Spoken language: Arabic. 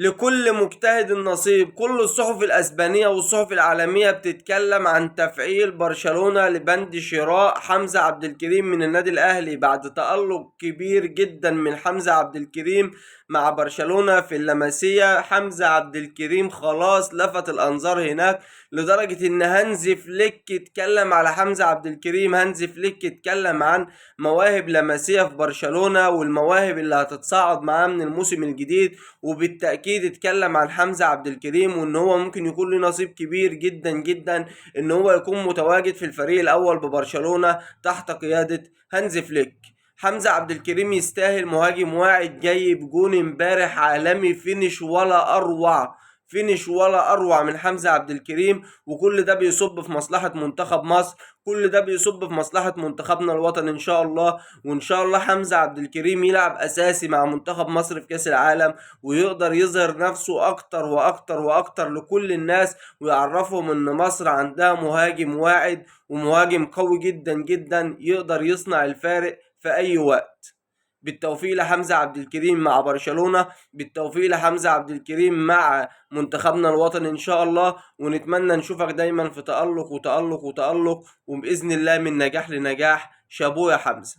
لكل مجتهد نصيب. كل الصحف الأسبانية والصحف العالمية بتتكلم عن تفعيل برشلونة لبند شراء حمزة عبد الكريم من النادي الأهلي بعد تألق كبير جدا من حمزة عبد الكريم مع برشلونة في اللمسية. حمزة عبد الكريم خلاص لفت الأنظار هناك، لدرجة إن هانزي فليك اتكلم على حمزة عبد الكريم. هانزي فليك اتكلم عن مواهب لمسية في برشلونة والمواهب اللي هتتصاعد معاه من الموسم الجديد، وبالتأكيد اتكلم عن حمزة عبد الكريم وان هو ممكن يكون له نصيب كبير جدا جدا ان هو يكون متواجد في الفريق الاول ببرشلونة تحت قيادة هانز فليك. حمزة عبد الكريم يستاهل، مهاجم واعد جايب جون امبارح عالمي، فينش ولا اروع، فينش ولا اروع من حمزة عبد الكريم. وكل ده بيصب في مصلحة منتخب مصر، كل ده بيصب في مصلحة منتخبنا الوطني ان شاء الله. وان شاء الله حمزة عبد الكريم يلعب اساسي مع منتخب مصر في كاس العالم، ويقدر يظهر نفسه اكتر واكتر واكتر لكل الناس، ويعرفهم ان مصر عندها مهاجم واعد ومهاجم قوي جدا جدا يقدر يصنع الفارق في اي وقت. بالتوفيق لحمزة عبد الكريم مع برشلونة، بالتوفيق لحمزة عبد الكريم مع منتخبنا الوطني ان شاء الله. ونتمنى نشوفك دايما في تألق وتألق وتألق، وبإذن الله من نجاح لنجاح. شابوه يا حمزة.